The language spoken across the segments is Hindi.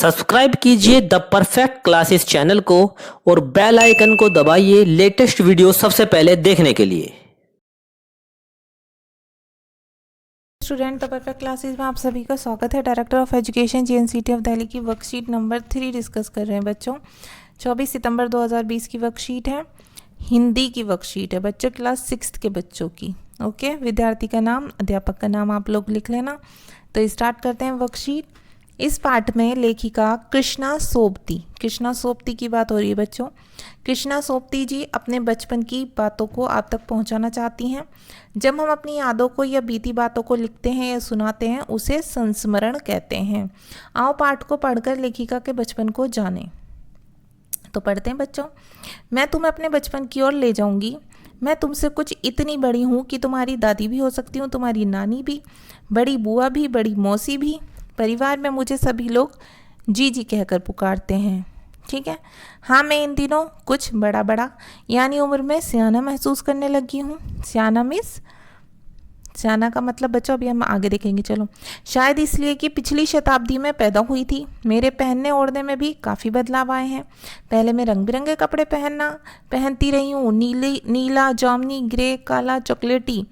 सब्सक्राइब कीजिए द परफेक्ट क्लासेस चैनल को और बेल आइकन को दबाइए लेटेस्ट वीडियो सबसे पहले देखने के लिए। स्टूडेंट द परफेक्ट क्लासेस में आप सभी का स्वागत है। Director of education JNCT of Delhi की वर्कशीट नंबर 3 डिस्कस कर रहे हैं बच्चों। 24 सितंबर 2020 की वर्कशीट है, हिंदी की वर्कशीट है बच्चों, क्लास 6 के बच्चों की। ओके, विद्यार्थी का नाम, अध्यापक का नाम आप लोग लिख लेना। तो स्टार्ट करते हैं वर्कशीट। इस पाठ में लेखिका कृष्णा सोबती की बात हो रही है बच्चों। कृष्णा सोबती जी अपने बचपन की बातों को आप तक पहुंचाना चाहती हैं। जब हम अपनी यादों को या बीती बातों को लिखते हैं या सुनाते हैं उसे संस्मरण कहते हैं। आओ पाठ को पढ़कर लेखिका के बचपन को जानें। तो पढ़ते हैं बच्चों। मैं तुम्हें अपने बचपन की ओर ले जाऊंगी। मैं तुमसे कुछ इतनी बड़ी हूँ कि तुम्हारी दादी भी हो सकती हूँ, तुम्हारी नानी भी, बड़ी बुआ भी, बड़ी मौसी भी। परिवार में मुझे सभी लोग जी कहकर पुकारते हैं। ठीक है। हाँ, मैं इन दिनों कुछ बड़ा यानी उम्र में सियाना महसूस करने लगी हूँ। सियाना का मतलब बच्चों अभी हम आगे देखेंगे। चलो, शायद इसलिए कि पिछली शताब्दी में पैदा हुई थी। मेरे पहनने ओढ़ने में भी काफ़ी बदलाव आए हैं। पहले मैं रंग बिरंगे कपड़े पहनती रही हूँ, नीला, जामुनी, ग्रे, काला, चॉकलेटी।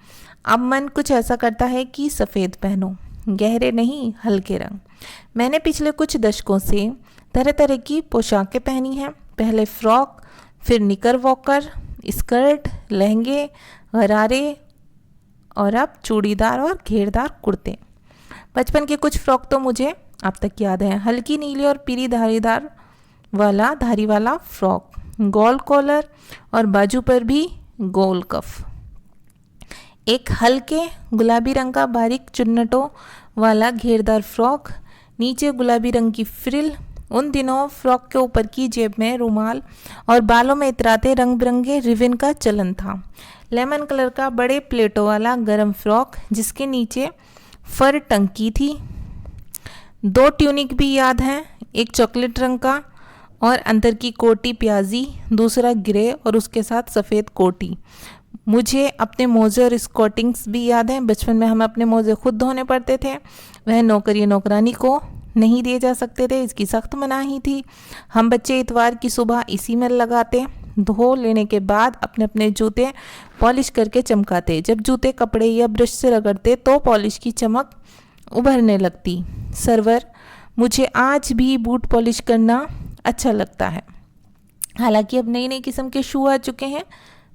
अब मन कुछ ऐसा करता है कि सफ़ेद पहनो, गहरे नहीं हल्के रंग। मैंने पिछले कुछ दशकों से तरह तरह की पोशाकें पहनी हैं। पहले फ्रॉक, फिर निकर वॉकर, स्कर्ट, लहंगे, गरारे और अब चूड़ीदार और घेरदार कुर्ते। बचपन के कुछ फ्रॉक तो मुझे अब तक याद है। हल्की नीली और पीली धारी वाला फ्रॉक, गोल कॉलर और बाजू पर भी गोल कफ। एक हल्के गुलाबी रंग का बारीक चुन्नटों वाला घेरदार फ्रॉक, नीचे गुलाबी रंग की फ्रिल। उन दिनों फ्रॉक के ऊपर की जेब में रुमाल और बालों में इतराते रंग बिरंगे रिबन का चलन था। लेमन कलर का बड़े प्लेटों वाला गरम फ्रॉक जिसके नीचे फर टंकी थी। 2 ट्यूनिक भी याद हैं, एक चॉकलेट रंग का और अंदर की कोटी प्याजी, दूसरा ग्रे और उसके साथ सफ़ेद कोटी। मुझे अपने मोजे और स्कॉटिंग्स भी याद हैं। बचपन में हम अपने मोजे खुद धोने पड़ते थे। वह नौकरानी को नहीं दिए जा सकते थे, इसकी सख्त मनाही थी। हम बच्चे इतवार की सुबह इसी में लगाते। धो लेने के बाद अपने अपने जूते पॉलिश करके चमकाते। जब जूते कपड़े या ब्रश से रगड़ते तो पॉलिश की चमक उभरने लगती। सरवर, मुझे आज भी बूट पॉलिश करना अच्छा लगता है। हालांकि अब नई नई किस्म के शू आ चुके हैं,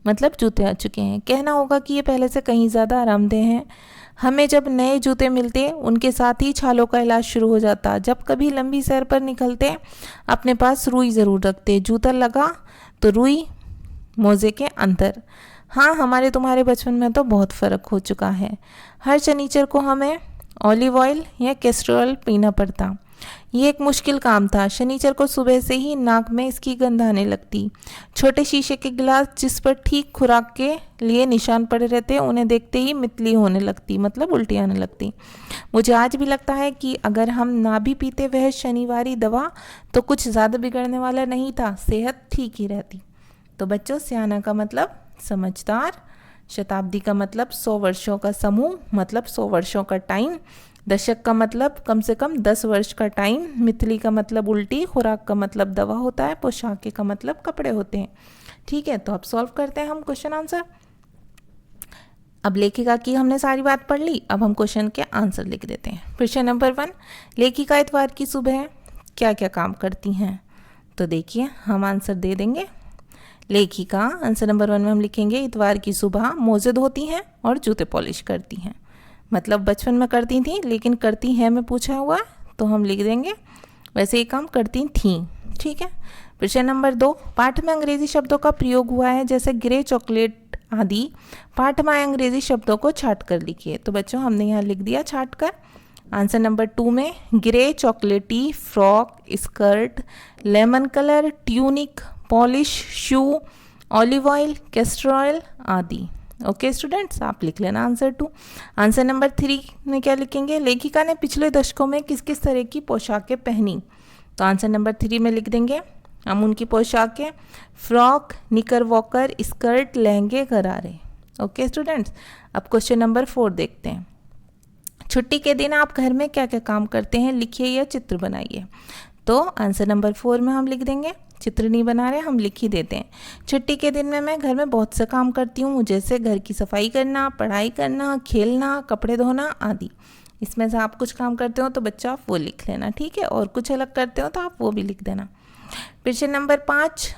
मतलब जूते आ चुके हैं। कहना होगा कि ये पहले से कहीं ज़्यादा आरामदेह हैं। हमें जब नए जूते मिलते उनके साथ ही छालों का इलाज शुरू हो जाता। जब कभी लंबी सैर पर निकलते अपने पास रुई ज़रूर रखते। जूता लगा तो रुई मोजे के अंदर। हाँ, हमारे तुम्हारे बचपन में तो बहुत फ़र्क हो चुका है। हर शनिचर को हमें ऑलिव ऑयल या कैस्टर ऑयल पीना पड़ता। ये एक मुश्किल काम था। शनिचर को सुबह से ही नाक में इसकी गंध आने लगती। छोटे शीशे के गिलास जिस पर ठीक खुराक के लिए निशान पड़े रहते उन्हें देखते ही मितली होने लगती, मतलब उल्टी आने लगती। मुझे आज भी लगता है कि अगर हम ना भी पीते वह शनिवारी दवा तो कुछ ज़्यादा बिगड़ने वाला नहीं था, सेहत ठीक ही रहती। तो बच्चों, सियाना का मतलब समझदार, शताब्दी का मतलब 100 वर्षों का समूह, मतलब 100 वर्षों का टाइम। दशक का मतलब कम से कम 10 वर्ष का टाइम। मितली का मतलब उल्टी। खुराक का मतलब दवा होता है। पोशाके का मतलब कपड़े होते हैं। ठीक है, तो अब सॉल्व करते हैं हम क्वेश्चन आंसर। अब लेखिका की हमने सारी बात पढ़ ली, अब हम क्वेश्चन के आंसर लिख देते हैं। क्वेश्चन नंबर 1, लेखिका इतवार की सुबह क्या क्या काम करती हैं? तो देखिए, हम आंसर दे देंगे। लेखिका आंसर नंबर 1 में हम लिखेंगे इतवार की सुबह मोजे धोती हैं और जूते पॉलिश करती हैं। मतलब बचपन में करती थी, लेकिन करती हैं में पूछा हुआ है तो हम लिख देंगे वैसे ये काम करती थी। ठीक है। प्रश्न नंबर 2, पाठ में अंग्रेजी शब्दों का प्रयोग हुआ है जैसे ग्रे, चॉकलेट आदि। पाठ में अंग्रेजी शब्दों को छाट कर लिखिए। तो बच्चों हमने यहाँ लिख दिया छाट कर। आंसर नंबर 2 में grey, chocolaty, frock, skirt, lemon colour, tunic, polish, shoe, olive oil, castor oil आदि। ओके स्टूडेंट्स, आप लिख लेना आंसर 2। आंसर नंबर 3 में क्या लिखेंगे? लेखिका ने पिछले दशकों में किस किस तरह की पोशाकें पहनी? तो आंसर नंबर 3 में लिख देंगे हम उनकी पोशाकें, फ्रॉक, निकर वॉकर, स्कर्ट, लहंगे, गरारे। ओके स्टूडेंट्स, अब क्वेश्चन नंबर 4 देखते हैं। छुट्टी के दिन आप घर में क्या क्या काम करते हैं, लिखिए या चित्र बनाइए। तो आंसर नंबर 4 में हम लिख देंगे। चित्र नहीं बना रहे, हम लिख ही देते हैं। छुट्टी के दिन में मैं घर में बहुत से काम करती हूँ, जैसे घर की सफाई करना, पढ़ाई करना, खेलना, कपड़े धोना आदि। इसमें से आप कुछ काम करते हो तो बच्चा आप वो लिख लेना, ठीक है, और कुछ अलग करते हो तो आप वो भी लिख देना। प्रश्न नंबर 5,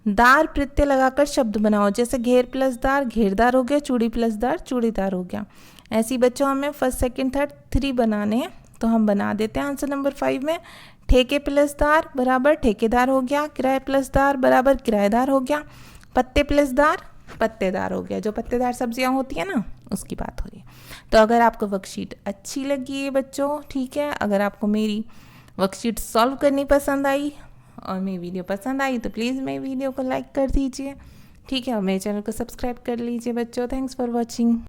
दार प्रत्यय लगाकर शब्द बनाओ, जैसे घेर प्लस दार घेरदार हो गया, चूड़ी प्लस दार चूड़ीदार हो गया। ऐसी बच्चों हमें फर्स्ट सेकंड थर्ड 3 बनाने हैं, तो हम बना देते हैं आंसर नंबर 5 में। ठेके प्लस दार बराबर ठेकेदार हो गया, किराए प्लस दार बराबर किराएदार हो गया, पत्ते प्लस दार पत्तेदार हो गया। जो पत्तेदार सब्जियां होती है ना, उसकी बात हो रही है। तो अगर आपको वर्कशीट अच्छी लगी है बच्चों, ठीक है, अगर आपको मेरी वर्कशीट सॉल्व करनी पसंद आई और मेरी वीडियो पसंद आई तो प्लीज़ मेरी वीडियो को लाइक कर दीजिए, ठीक है, और मेरे चैनल को सब्सक्राइब कर लीजिए बच्चों। Thanks for watching.